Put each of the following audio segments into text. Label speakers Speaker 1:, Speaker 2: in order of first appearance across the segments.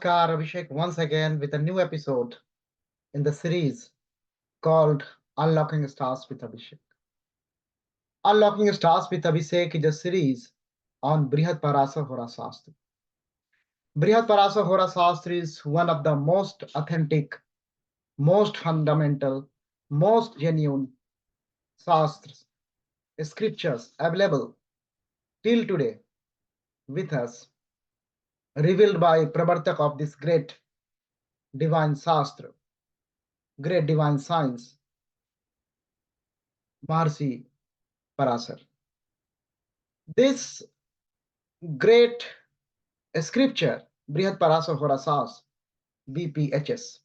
Speaker 1: Namaskar, Abhishek, once again with a new episode in the series called Unlocking Stars with Abhishek. Unlocking Stars with Abhishek is a series on Brihat Parasa Hora Shastra. Brihat Parasa Hora Shastra is one of the most authentic, most fundamental, most genuine Shastras, scriptures available till today with us, revealed by Pravartak of this great divine Shastra, great divine science, Maharshi Parasar. This great scripture, Brihat Parasa Horasas, BPHS,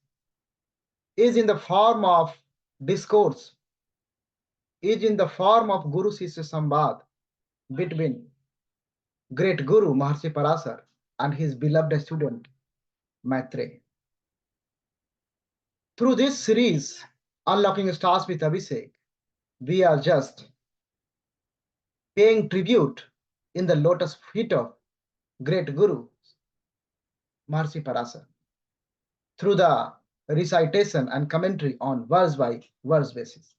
Speaker 1: is in the form of discourse, is in the form of Guru Sisya Sambad between great Guru Maharshi Parasar and his beloved student Maitre. Through this series, Unlocking Stars with Abhishek, we are just paying tribute in the lotus feet of great Guru Maharshi Parasar through the recitation and commentary on verse by verse basis.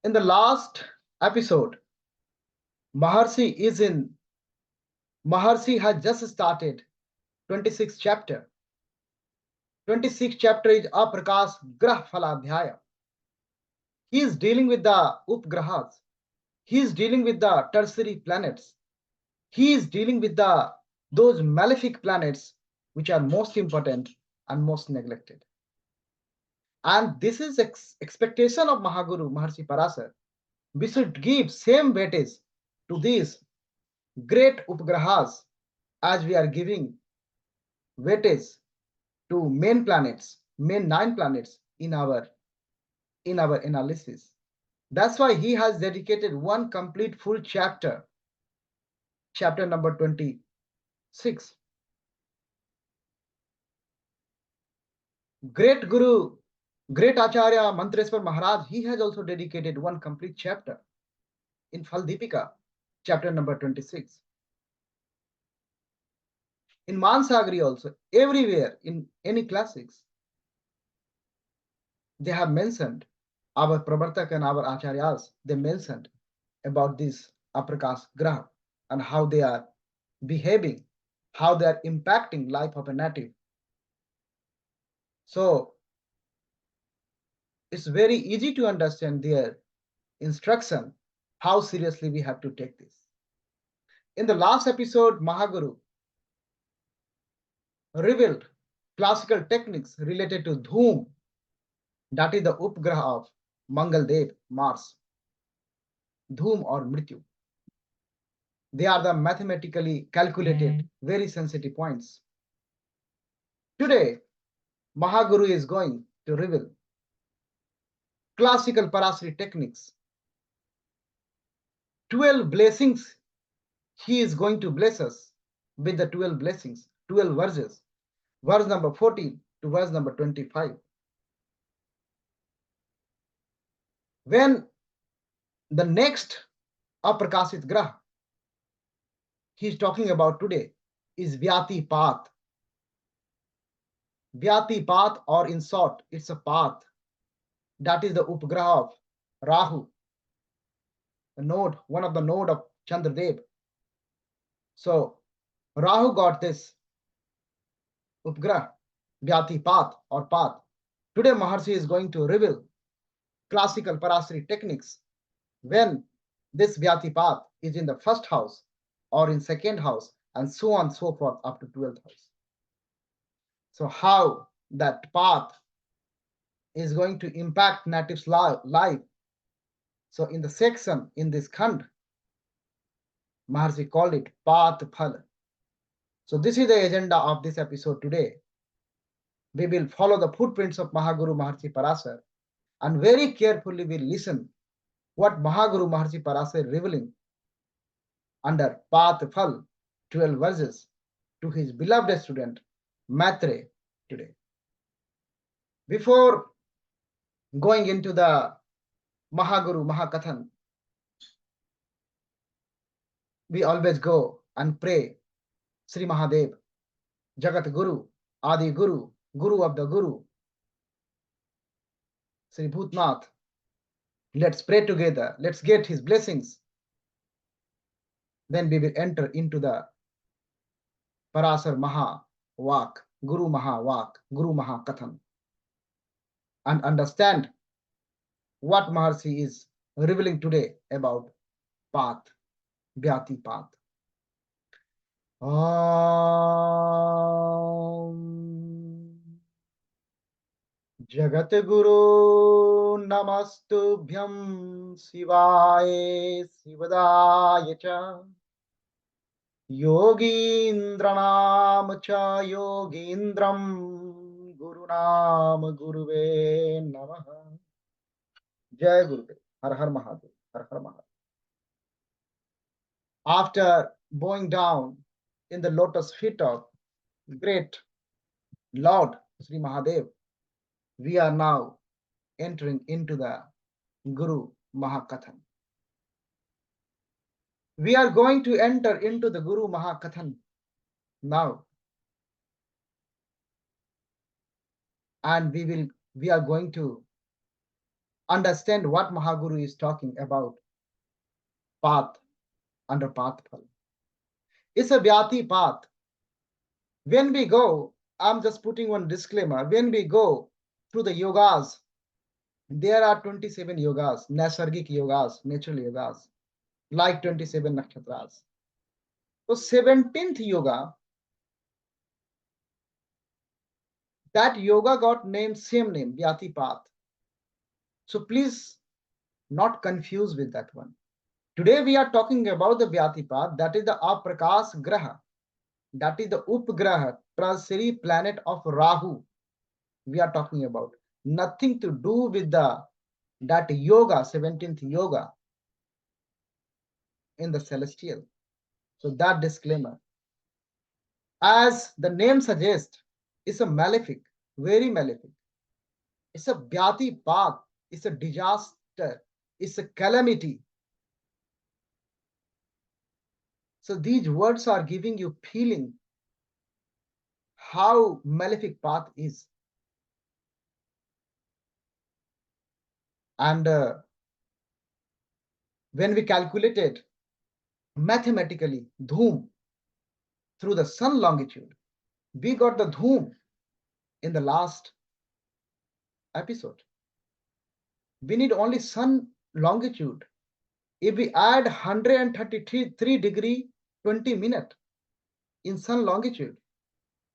Speaker 1: In the last episode, Maharshi has just started 26th chapter. 26th chapter is Aprakas Grah Phaladhyaya. He is dealing with the Upgrahas. He is dealing with the tertiary planets. He is dealing with those malefic planets which are most important and most neglected. And this is expectation of Mahaguru Maharshi Parasar. We should give same weightage to these great Upgrahas as we are giving weightage to main planets, main 9 planets in our analysis. That's why he has dedicated one complete full chapter, chapter number 26. Great Guru, great Acharya Mantreswar Maharaj, he has also dedicated one complete chapter in Phaldipika, chapter number 26. In Mansagri also, everywhere in any classics, they have mentioned, our Pravartak and our Acharyas, they mentioned about this Aprakas Graha and how they are behaving, how they are impacting life of a native. So it's very easy to understand their instruction, how seriously we have to take this. In the last episode, Mahaguru revealed classical techniques related to Dhoom, that is the Upgraha of Mangal Dev, Mars, Dhoom or Mrityu. They are the mathematically calculated, very sensitive points. Today, Mahaguru is going to reveal classical Parashari techniques, 12 blessings. He is going to bless us with the 12 blessings, 12 verses, verse number 14 to verse number 25. When the next Aprakashit Graha he is talking about today is VyatiPata. VyatiPata, or in short, it's a path. That is the Upgraha of Rahu, the node, one of the node of Chandradev. So Rahu got this Upgraha, VyatiPata or path. Today Maharshi is going to reveal classical Parashari techniques when this VyatiPata is in the first house or in second house and so on and so forth up to 12th house. So how that path is going to impact natives' life. So in the section, in this Khand, Maharshi called it Pat Phal. So this is the agenda of this episode today. We will follow the footprints of Mahaguru Maharshi Parasar and very carefully we listen what Mahaguru Maharshi Parasar revealing under Pat Phal, 12 verses, to his beloved student Maitre today. Before going into the Mahaguru Mahakathan, we always go and pray Sri Mahadev Jagat Guru, Adi Guru, Guru of the Guru, Sri Bhutnath. Let's pray together. Let's get his blessings. Then we will enter into the Parashar Maha Vak, Guru Maha Vak, Guru Maha Kathan, and understand what Maharshi is revealing today about path, Vyati path. Jagat Guru Namastubhyam Sivaye Sivadaya Cha Yogindranam Cha Yogindram Gurunam Guruve Namaha. Jai Gurudev. Har Har Mahadev. Har Har Mahadev. After bowing down in the lotus feet of great Lord Sri Mahadev, we are now entering into the Guru Mahakathan. We are going to enter into the Guru Mahakathan now. And we are going to understand what Mahaguru is talking about. Path under path phal. It's a Vyati path. When we go, I'm just putting one disclaimer. When we go through the yogas, there are 27 yogas, Nasargic yogas, natural yogas, like 27 nakshatras. So 17th yoga, that yoga got named same name, Vyati path. So please not confuse with that one. Today we are talking about the Vyati path, that is the Aprakas Graha, that is the Upgraha, tertiary planet of Rahu. We are talking about nothing to do with that yoga, 17th yoga in the celestial. So that disclaimer. As the name suggests, it's a malefic, very malefic. It's a Vyati path, it's a disaster, it's a calamity. So these words are giving you feeling how malefic path is. And when we calculated mathematically Dhoom through the sun longitude, we got the Dhoom in the last episode. We need only sun longitude. If we add 133 degree 20 minute in sun longitude,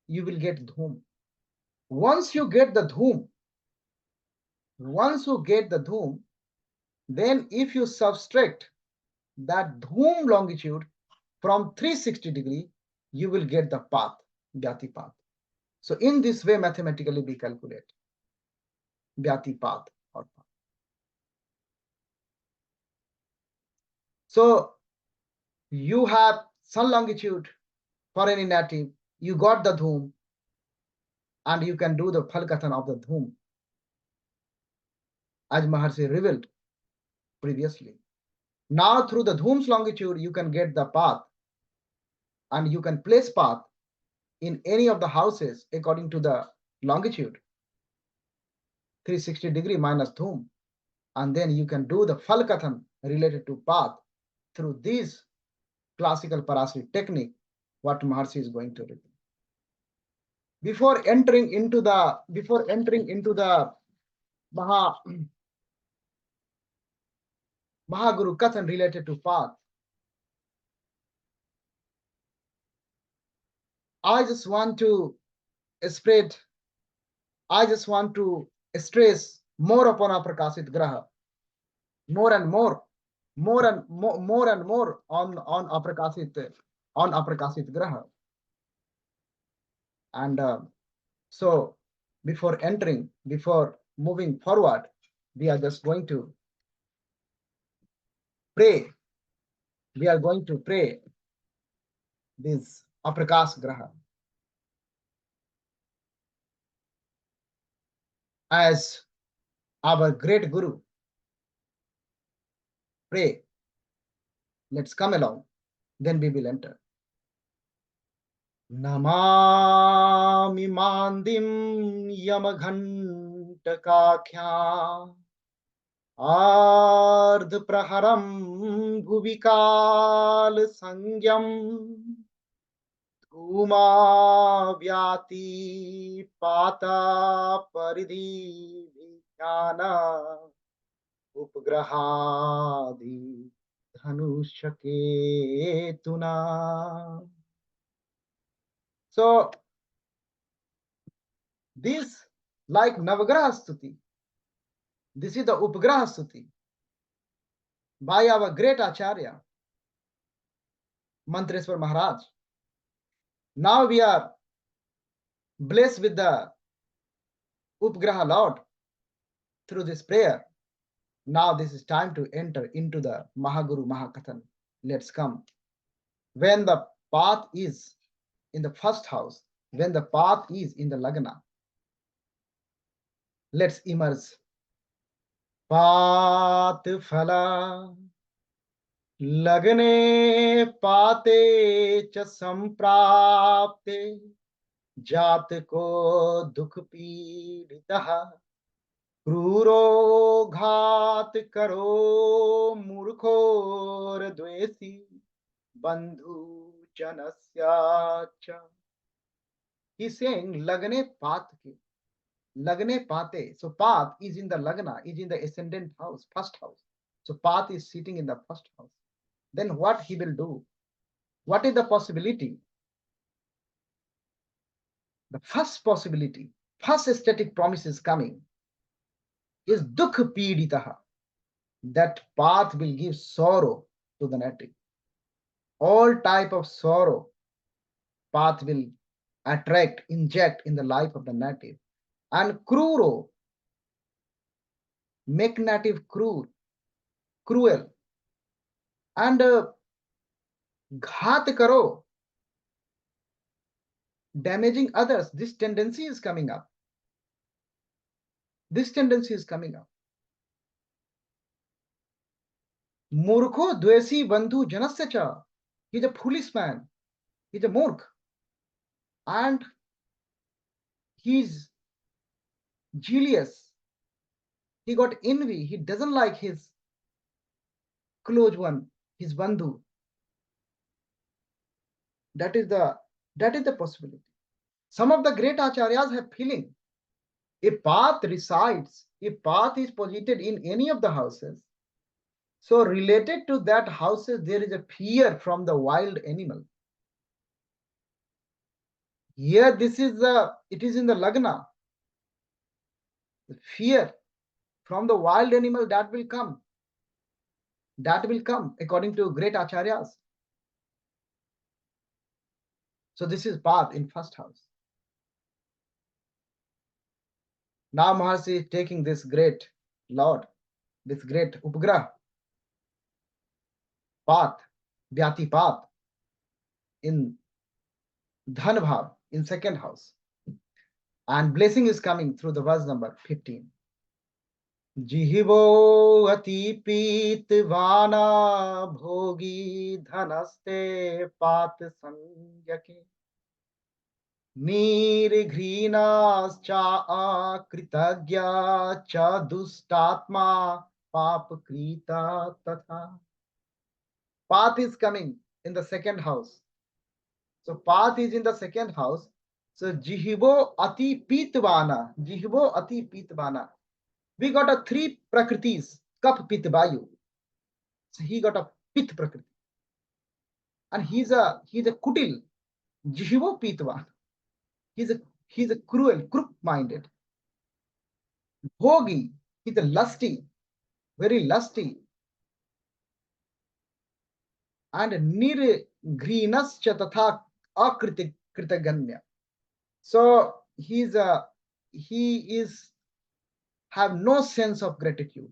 Speaker 1: you will get Dhoom. Once you get the Dhoom, then if you subtract that Dhoom longitude from 360 degree, you will get the path, Vyati path. So in this way, mathematically we calculate Vyati path or path. So you have sun longitude for any native, you got the Dhoom, and you can do the Phalkathan of the Dhoom, as Maharshi revealed previously. Now through the Dhoom's longitude, you can get the path, and you can place path in any of the houses according to the longitude, 360 degree minus Dhoom. And then you can do the Phalkathan related to path through this classical Parashara technique, what Maharshi is going to reveal. Before entering into the Mahaguru Kathan related to path, I just want to stress more upon Aprakashit Graha, more and more on Aprakashit Graha. And so before moving forward, we are just going to pray. We are going to pray this Aprakash Graha. As our great Guru, pray. Let's come along, then we will enter. Namami mandim yamaghantakakya ardh praharam bhuvikal sangyam Uma vyati pata paridhi vijnana upgrahadi dhanushaketuna. So this, like Navagraha Stuti, this is the Upgraha Stuti by our great Acharya, Mantreswar Maharaj. Now we are blessed with the Upgraha Lord through this prayer. Now this is time to enter into the Mahaguru Mahakathan. Let's come. When the path is in the first house, when the path is in the Lagna, let's immerse. Path Phala Lagane Pate Cha Samprapte Jat ko dukh piditaha Kruro ghat karo murkhor dvesi bandhu janasya cha. He's saying lagane path ke, lagane pate. So path is in the lagna, is in the ascendant house, first house. So path is sitting in the first house. Then what he will do? What is the possibility? The first possibility, first aesthetic promise is coming is dukh piditaha. That path will give sorrow to the native. All type of sorrow path will attract, inject in the life of the native. And kruro, make native cruel. And ghat karo, damaging others. This tendency is coming up. This tendency is coming up. Murkho dvesi bandhu janasya cha. He's a foolish man. He's a murk. And he's jealous. He got envy. He doesn't like his close one, his bandhu. That is the possibility. Some of the great acharyas have feeling. A path resides, a path is posited in any of the houses. So related to that houses, there is a fear from the wild animal. Here this is it is in the lagna. The fear from the wild animal that will come. That will come according to great acharyas. So this is path in first house. Now Maharshi is taking this great Lord, this great Upgrah path, VyatiPata in Dhanbhav in second house. And blessing is coming through the verse number 15. Jihivo ati pitvana bhogi dhanaste pat sangyake nirghrinas cha akritagya cha dustatma pap krita tatha. Path is coming in the second house. So path is in the second house. So jihivo ati pitvana, jihivo ati pitvana. We got a three prakritis, kap pit vayu. So he got a pit prakriti. And he's a kutil, jihivo pitvan. He's a cruel, crook-minded. Bhogi, he's a lusty, very lusty. And nirgrinascha tatha akritaganya. So he is have no sense of gratitude.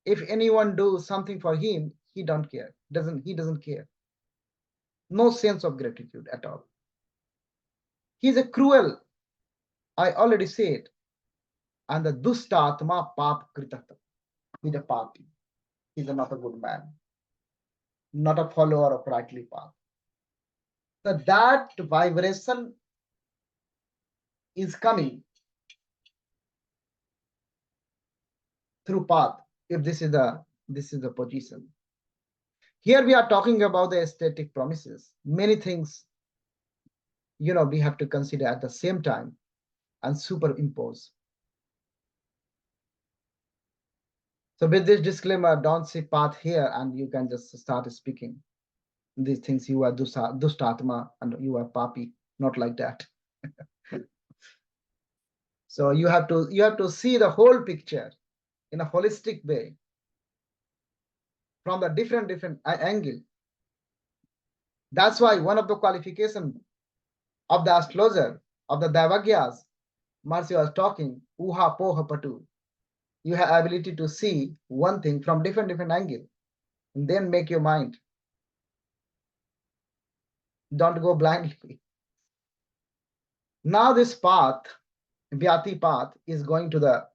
Speaker 1: If anyone do something for him, he don't care. He doesn't care. No sense of gratitude at all. He's a cruel, I already said, and the dustatma pap kritata. He's a papi. He's not a good man, not a follower of rightly path. So that vibration is coming through path. If this is the position. Here we are talking about the aesthetic promises. Many things, we have to consider at the same time and superimpose. So with this disclaimer, don't say path here and you can just start speaking these things. You are dustatma and you are papi, not like that. So you have to see the whole picture in a holistic way from the different angle. That's why one of the qualifications of the astrologer, of the Daivagyas, Marcy was talking, uha poha patu. You have ability to see one thing from different angle and then make your mind. Don't go blindly. Now this path, Vyati path, is going to the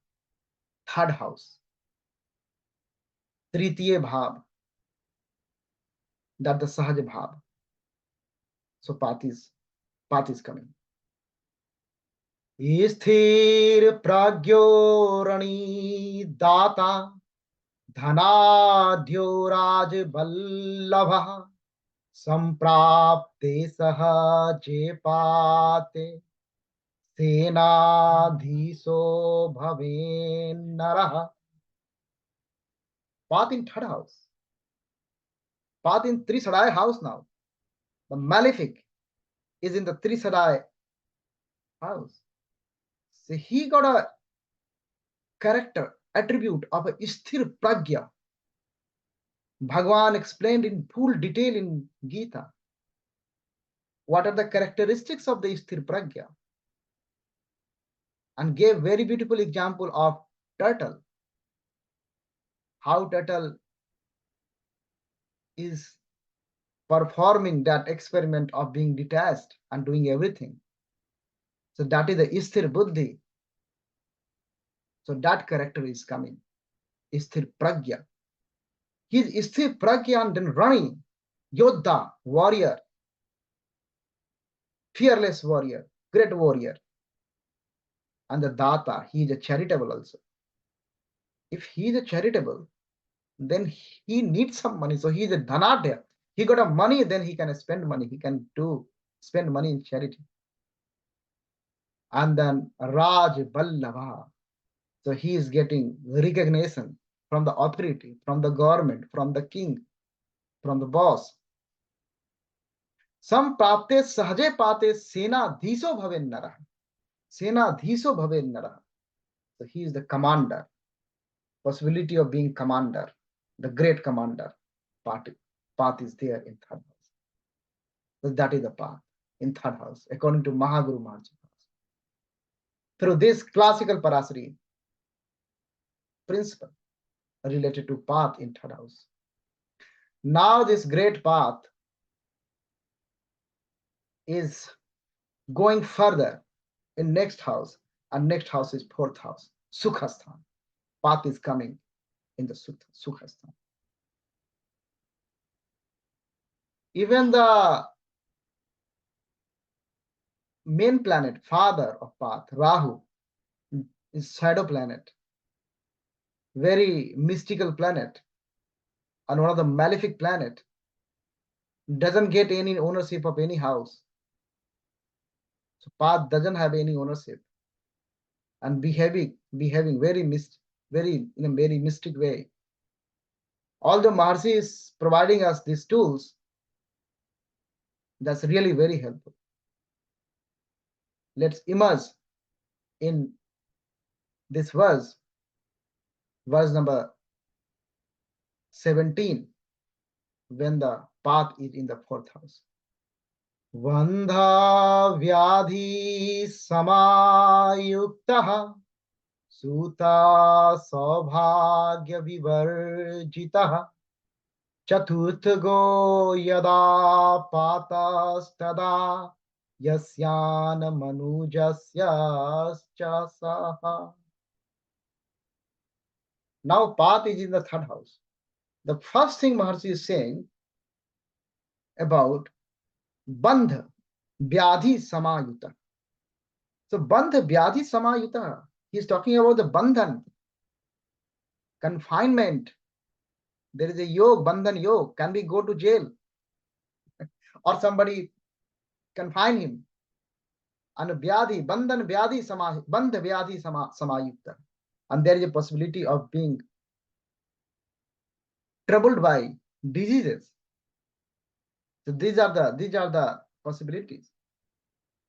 Speaker 1: third house. Tritiya bhav. That the Sahaj bhav. So path is coming. स्थिर प्रज्ञोरणी दाता धनाढ्यो राजबल्लभः संप्राप्ते सहजे पाते सेनाधीशो भवेन्नरः. Path in third house. Path in Trisadai house now. The malefic is in the Trisadai house. So he got a character attribute of a sthir pragya. Bhagavan explained in full detail in Gita what are the characteristics of the sthir pragya and gave very beautiful example of turtle. How turtle is performing that experiment of being detached and doing everything. So that is the sthir buddhi. So that character is coming. Sthir pragya. He is sthir pragya and then running. Yodha, warrior. Fearless warrior. Great warrior. And the data, he is a charitable also. If he is a charitable, then he needs some money. So he is a dhanadya. He got a money, then he can spend money. He can spend money in charity. And then Raj Ballava. So he is getting recognition from the authority, from the government, from the king, from the boss. Some prapte sahaje pate sena dhiso bhaven nara. Sena dhiso bhaven nara. So he is the commander. Possibility of being commander, the great commander. Path is there in third house. So that is the path in third house, according to Mahaguru Maharaj. Through this classical Parashara principle related to path in third house. Now this great path is going further in next house, and next house is fourth house, Sukhasthan. Path is coming in the Sukhasthan. Even the main planet, father of path, Rahu, is shadow planet, very mystical planet, and one of the malefic planet, doesn't get any ownership of any house. So path doesn't have any ownership and behaving very in a very mystic way. Although Maharshi is providing us these tools, that's really very helpful. Let's immerse in this verse number 17, when the path is in the fourth house. Vandha vyadhi samayuktaha suta saubhagya vivarjitaha chaturthago yada patastada yasyana manujasya saha. Now path is in the third house. The first thing Maharshi is saying about Bandh Vyadhi Samayuta. So Bandh Vyadhi Samayuta, he is talking about the bandhan, confinement. There is a yog, bandhan yog. Can we go to jail? Or somebody confine him? And Vyadhi, bandhan Vyadhi bandh Vyadhi Samayuta. And there is a possibility of being troubled by diseases. So these are the possibilities.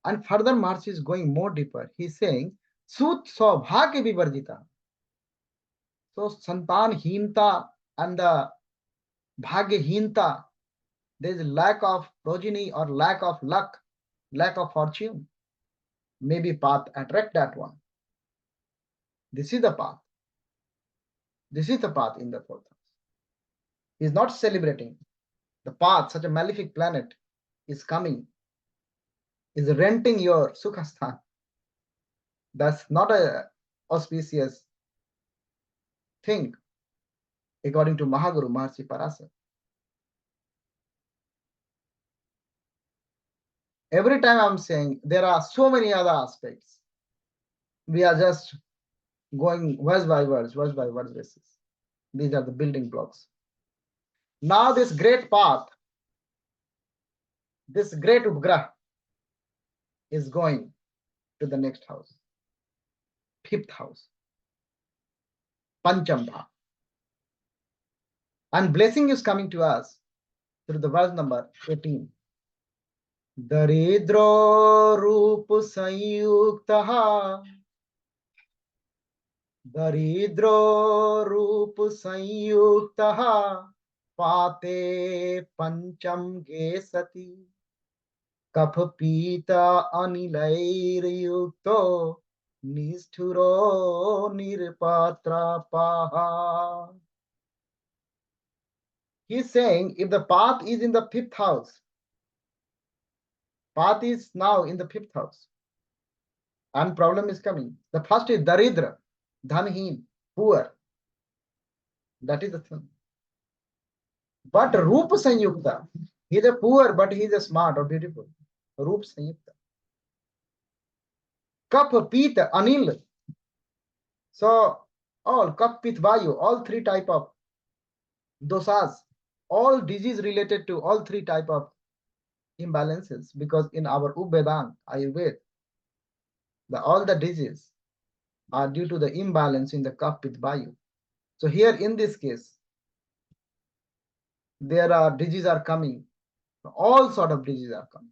Speaker 1: And further Maharshi is going more deeper. He's saying, Sut Saubhagya Vivarjita. So Santan Hinta and the Bhagya Hinta, there is lack of progeny or lack of luck, lack of fortune. Maybe path attract that one. This is the path. This is the path in the fourth house. He is not celebrating the path. Such a malefic planet is coming, is renting your Sukhasthan. That's not a auspicious thing, according to Mahaguru Maharshi Parashara. Every time I'm saying there are so many other aspects. We are just going verse by verse basis. These are the building blocks. Now this great path, this great Upgrah is going to the next house, fifth house, Pancham Bhav. And blessing is coming to us through the verse number 18. Daridro Rup Sanyuktaha, Daridro Rup Sanyuktaha, Pate Pancham Gesati, Kapha Pita Anilair Yukto, Nisthuro Nirpatra Paha. He's saying if the path is in the fifth house, path is now in the fifth house, and problem is coming. The first is Daridra, Dhanheen, poor. That is the thing. But Rupa Sanyukta, he is a poor, but he is a smart or beautiful. Rupa Sanyukta. Kapha, Pita, Anil. So all Kapha, Pita, Vayu, all three type of dosas, all disease related to all three type of imbalances, because in our Vedang, Ayurveda, all the diseases are due to the imbalance in the Kapha, Pita, Vayu. So here in this case, there are diseases are coming, all sort of diseases are coming.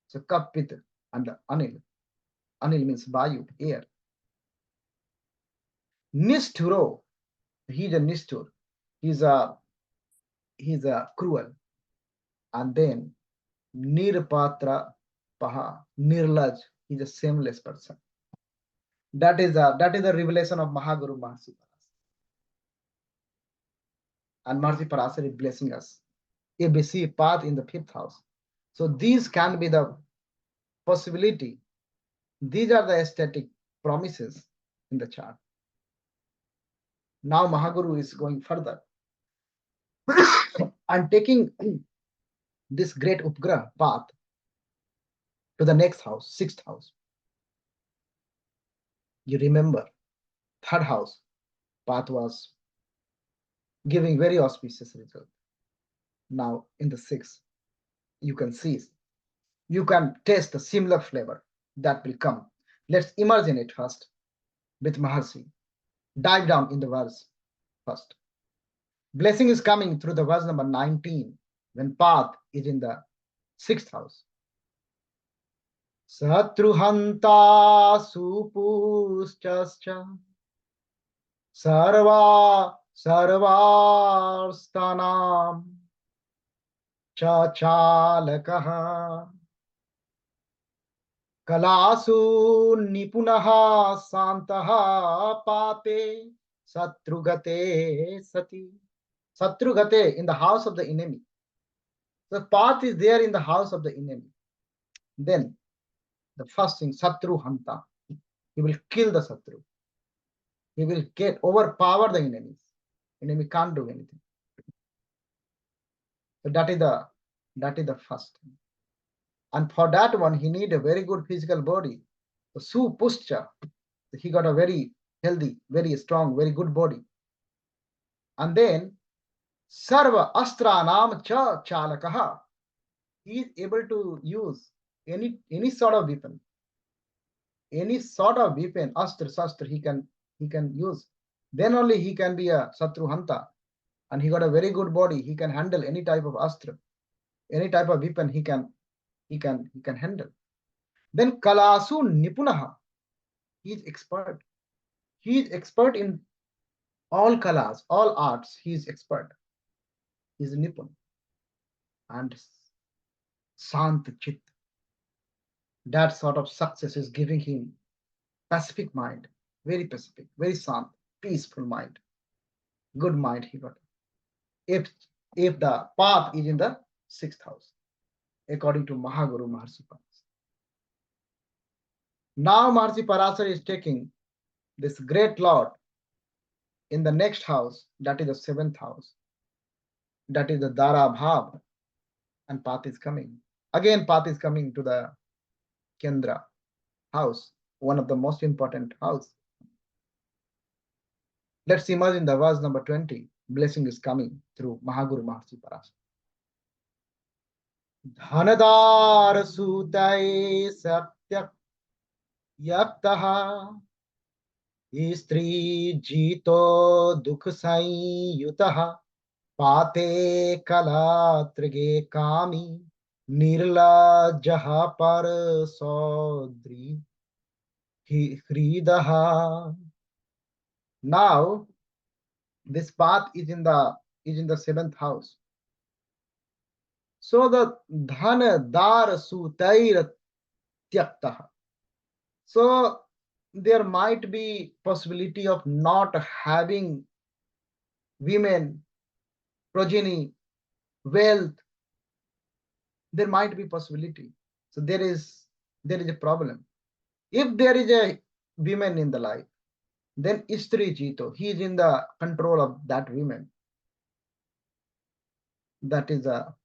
Speaker 1: So Kapha, Pita, and the Anil. Anil means Vayu, air. Nisthuro, he's a Nisthur, he's a cruel. And then Nirpatra Paha, Nirlaj, he's a shameless person. That is the revelation of Mahaguru Maharshi Parashara. And Maharshi Parashara is blessing us. ABC path in the fifth house. So these can be the possibility. These are the aesthetic promises in the chart. Now Mahaguru is going further and taking this great Upgrah path to the next house, sixth house. You remember, third house path was giving very auspicious result. Now in the sixth, you can see, you can taste the similar flavor that will come. Let's imagine it first with Maharshi. Dive down in the verse first. Blessing is coming through the verse number 19, when path is in the sixth house. Satruhanta supuschascha sarvarstanam chachalakaha kalasu nipunaha santaha pate satrugate sati. Satrugate, in the house of the enemy. The path is there in the house of the enemy. Then the first thing, Satru Hanta. He will kill the Satru. He will overpower the enemies. Enemy can't do anything. So that is the first thing. And for that one, he need a very good physical body. So Supushcha, he got a very healthy, very strong, very good body. And then Sarva Astranam Cha Chalakaha, he is able to use any sort of weapon, astra, shastra he can use. Then only he can be a Satruhanta. And he got a very good body. He can handle any type of astra, any type of weapon he can handle. Then Kalasu Nipunaha, he is expert. He is expert in all kalas, all arts. He is expert. He is Nipun. And Sant Chit, that sort of success is giving him pacific mind, very pacific, very sant, peaceful mind, good mind he got. If if the path is in the sixth house, according to Mahaguru Maharshi Parashara. Now Maharshi Parashara is taking this great Lord in the next house, that is the seventh house, that is the Dara Bhav, and path is coming. Again, path is coming to the Kendra house, one of the most important house. Let's imagine the verse number 20. Blessing is coming through Mahaguru Maharshi Parashara. Dhanadar Sutai Satyak Yaktaha Istri Jito Dukh Yutaha Pate Kala Trige Kami Nirla Jaha Par Sodri Hridaha. Now this path is in the seventh house. So the Dhana Dar Sutair Tyaktaha. So there might be possibility of not having women, progeny, wealth. There might be possibility. So there is a problem. If there is a woman in the life, then Istri Jito, he is in the control of that woman. That is a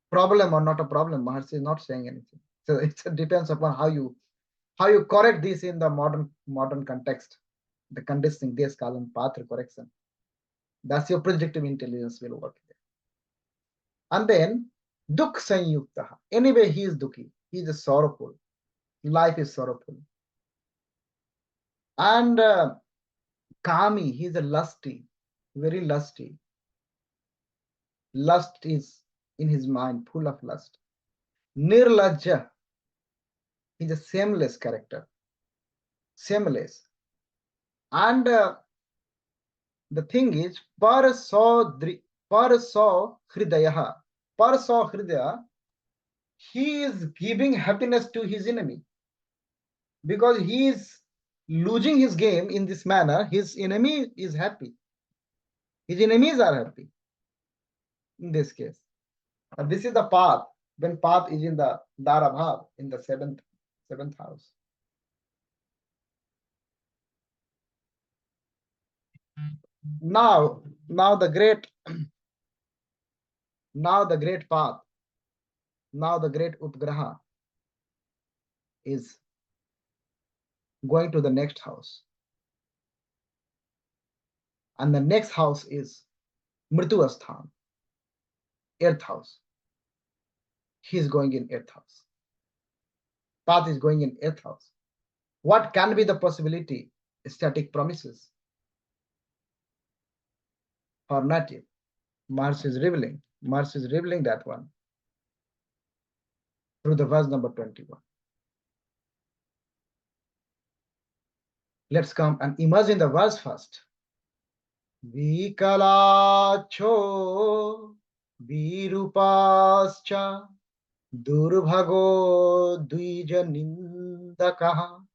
Speaker 1: problem or not a problem. Maharshi is not saying anything. So it depends upon how you correct this in the modern context. The conditioning, this column path correction. That's your projective intelligence will work there. And then Dukh Sanyukta. Anyway, he is Dukhi. He is sorrowful. Life is sorrowful. And Kami, he is a lusty, very lusty. Lust is in his mind, full of lust. Nirlajja, he is a shameless character. Shameless. And the thing is, Paraso Hridayaha. Paraso Hridaya, he is giving happiness to his enemy. Because he is losing his game in this manner, his enemy is happy. His enemies are happy in this case. And this is the path, when path is in the Darabhav, in the seventh house. Now the great path, now the great Upgraha is going to the next house. And the next house is Mritu Asthan, earth house. He is going in earth house. Path is going in earth house. What can be the possibility? Static promises for native. Mars is revealing that one through the verse number 21. Let's come and imagine the verse first. Vikalacho Virupascha Durbhago Dvija Nindakaha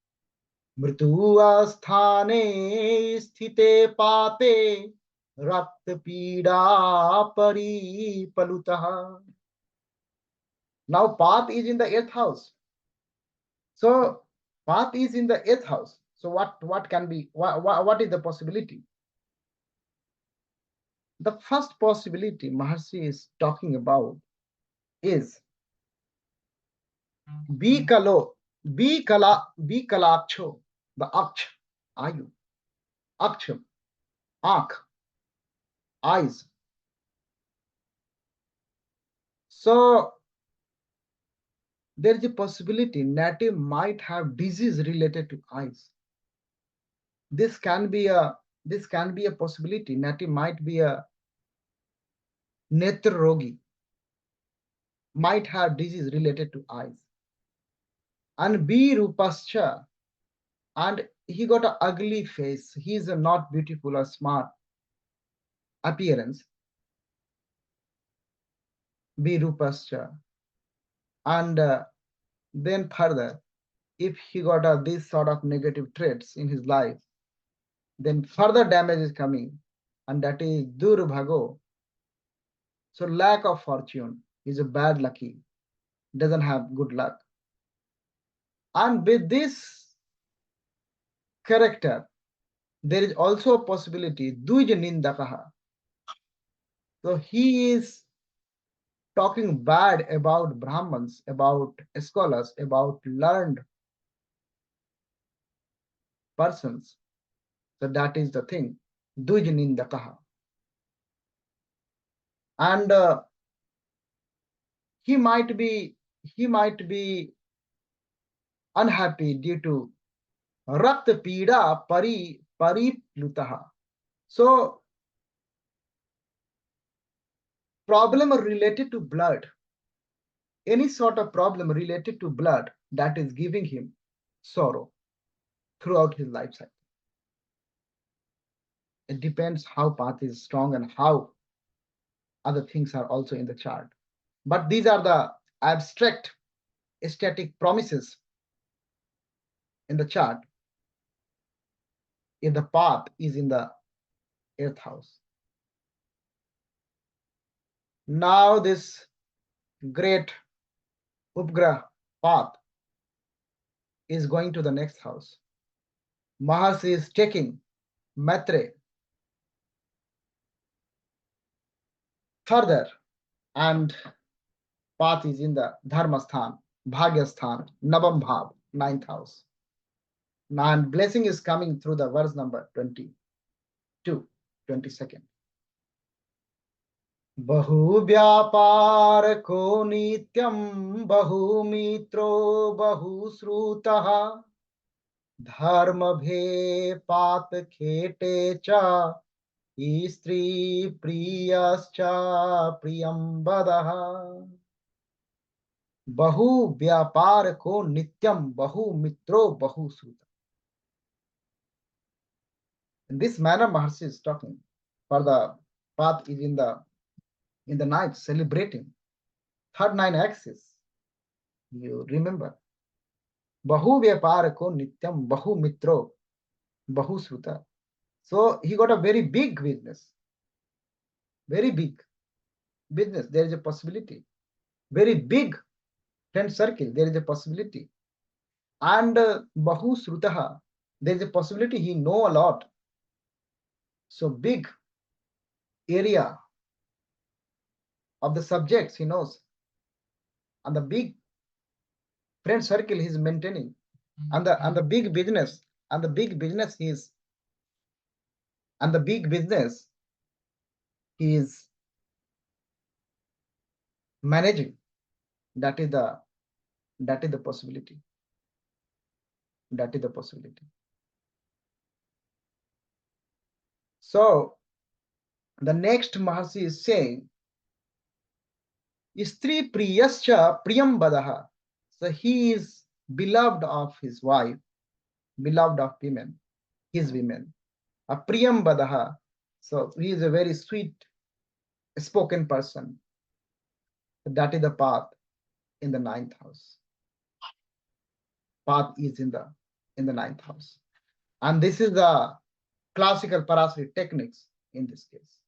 Speaker 1: Mritu Sthite Pate Rakta Pida Paripalutaha. Now path is in the eighth house. So path is in the eighth house. So what can be, what is the possibility? The first possibility Maharshi is talking about is Bikalo, Bikalaksho, the Aksh, Ayu, Aksh, Akh, eyes. So there is a possibility native might have disease related to eyes. This can be a possibility. Native might be a netra rogi, might have disease related to eyes. And B Rupascha, and he got an ugly face. He is not beautiful or smart appearance. B Rupascha. And then further, if he got this sort of negative traits in his life, then further damage is coming, and that is Durbhago. So lack of fortune is a bad lucky, doesn't have good luck. And with this character, there is also a possibility Duj Nindakaha. So he is talking bad about Brahmins, about scholars, about learned persons. So that is the thing. Duj Nindakaha. And he might be unhappy due to Rakta Pida Pariplutaha. So problem related to blood, any sort of problem related to blood that is giving him sorrow throughout his life cycle. It depends how path is strong and how other things are also in the chart. But these are the abstract static promises in the chart if the path is in the 8th house. Now this great Upgrah path is going to the next house. Mahasi is taking Maitre further, and path is in the Dharmasthan, Bhagyasthan, Navam Bhav, 9th house. And blessing is coming through the verse number 22, 22nd. Bahu vyapar ko nityam bahu mitro bahu srutaha dharma bhe pat khete cha स्त्री प्रियश्चा प्रियम वदः बहु व्यापार को नित्यम बहु मित्रो बहु श्रुत. In this manner Maharshi is talking, for the path is in the night celebrating third nine axis. You remember, बहु व्यापार को नित्यम बहु मित्रो बहु श्रुता. So he got a very big business, very big business. There is a possibility, very big friend circle. There is a possibility, and bahu srutaha. There is a possibility he know a lot. So big area of the subjects he knows, and the big friend circle he is maintaining, and the big business, and the big business he is, and the big business he is managing. That is the possibility. That is the possibility. So the next Mahasi is saying, Istri priyascha priyam badaha. So he is beloved of his wife, beloved of women, his women. A priyam badaha. So he is a very sweet spoken person. That is the path in the 9th house. Path is in the 9th house. And this is the classical Parashara techniques in this case.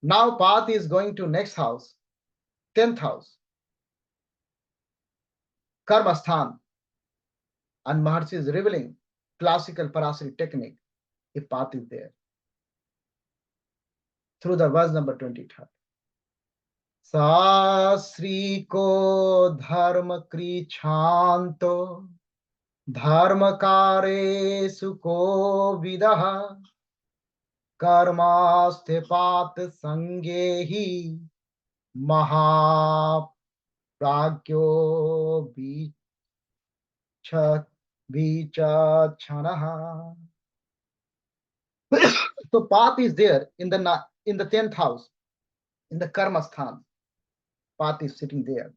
Speaker 1: Now path is going to next house, 10th house, Karmasthan. And Maharshi is revealing classical Parashara technique if path is there through the verse number 23. Shastri को धर्म कृच्छान्तो धर्म कारेषु को विदः कर्मास्ते पात संगे ही महाप्राज्ञो vichachanaha. So path is there in the 10th house, in the karma sthan. Path is sitting there.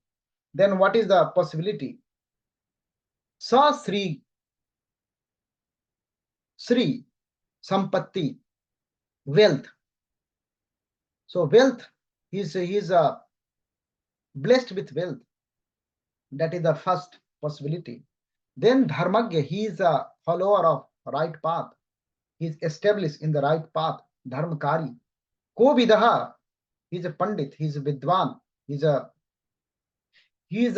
Speaker 1: Then what is the possibility? Sa Sri, Sri, Sampatti, wealth. So wealth, he's blessed with wealth. That is the first possibility. Then Dharmagya, he is a follower of right path. He is established in the right path. Dharmakari. Kovidaha, he is a Pandit, he is a Vidwan, he is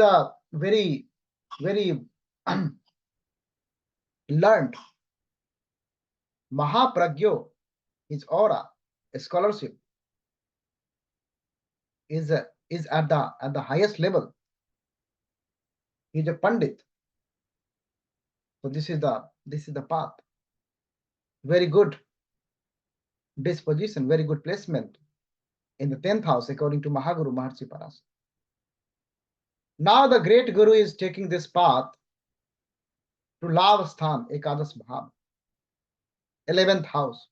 Speaker 1: a very, very learned. Mahapragyo, his aura, scholarship is at the highest level. He is a Pandit. So this is the path. Very good disposition, very good placement in the 10th house according to Mahaguru Maharshi Parashara. Now the great Guru is taking this path to Lavasthan, Ekadas Bhav, 11th house.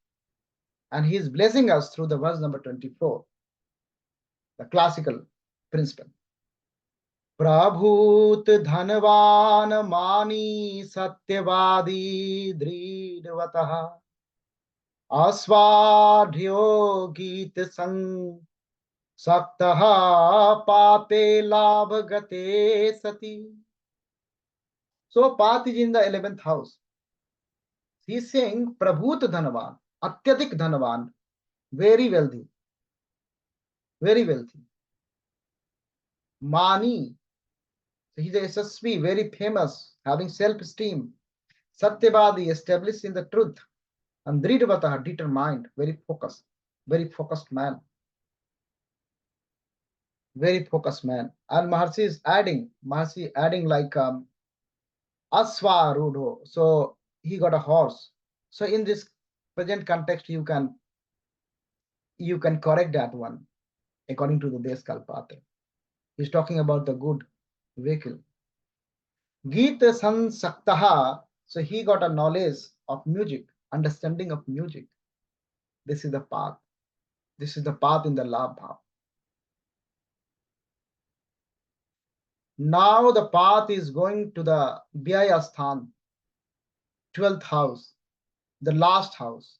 Speaker 1: And he is blessing us through the verse number 24, the classical principle. प्रभूत धनवान मानी सत्यवादी दृढ़वतः अस्वाढ्यो गीत संग सक्तः पाते लाभ गते सति. So path is in the 11th house. He is saying Prabhut Dhanavan, Atyadik Dhanavan, very wealthy, very wealthy. Mani, so he is a SSV, very famous, having self-esteem. Satyavadi, established in the truth. And Dridhavataha, determined, very focused man. Very focused man. And Maharshi is adding like Aswa Rudho. So he got a horse. So in this present context, you can correct that one according to the Deskalpate. He's talking about the good vehicle. Gita Sansaktaha, so he got a knowledge of music, understanding of music. This is the path. This is the path in the Labha. Now the path is going to the Vyayasthan, 12th house, the last house.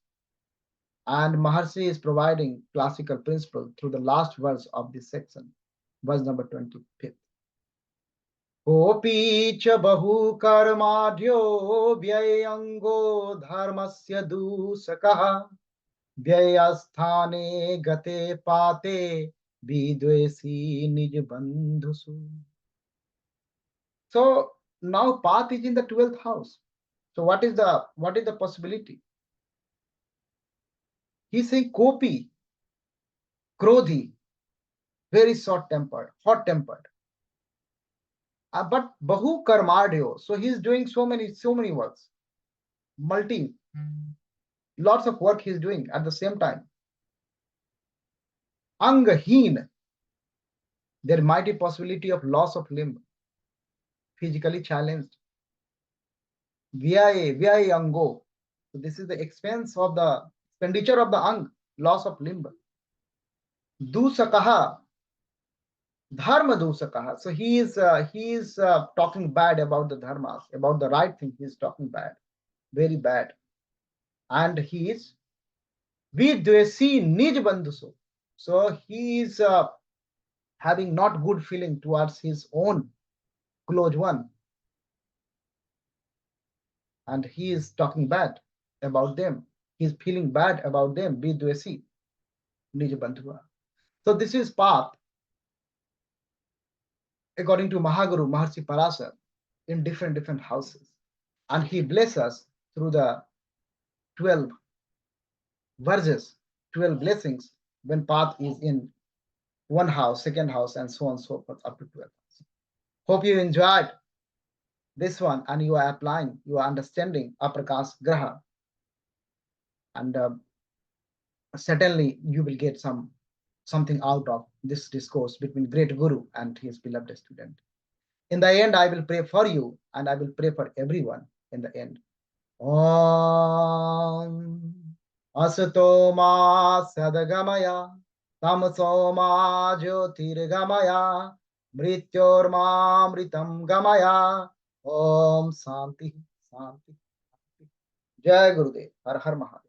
Speaker 1: And Maharshi is providing classical principle through the last verse of this section, verse number 25. Kopi cha bahu karmadhyo vyayango dharmasya dusakaha vyayasthane gate pate vidvesi nij bandhusu. So now path is in the 12th house. So what is the possibility? He's saying Kopi, Krodhi, very short-tempered, hot-tempered. But Bahu Karmadyo, so he's doing so many works. Lots of work he's doing at the same time. Angaheen, there might be possibility of loss of limb, physically challenged. Vyay Ango, so this is the expenditure of the ang, loss of limb. Dusakaha, Dharma Dusakaha. So he is talking bad about the dharmas, about the right thing. He is talking bad, very bad, and he is vidvesi nij bandhuso. So he is having not good feeling towards his own close one, and he is talking bad about them. He is feeling bad about them. Vidvesi nij bandhua. So this is path according to Mahaguru Maharshi Parashara in different houses. And he blesses us through the 12 verses, 12 blessings when path is in one house, second house, and so on and so forth up to 12. Hope you enjoyed this one and you are applying, you are understanding Aprakas Graha, and certainly you will get something out of this discourse between great Guru and his beloved student. In the end, I will pray for you and I will pray for everyone in the end. Om Asato Ma Sadagamaya Tamaso Ma Jyotirgamaya Mrityorma Mritam Gamaya. Om Santi Santi. Jai Gurudev. Har Har Mahadev.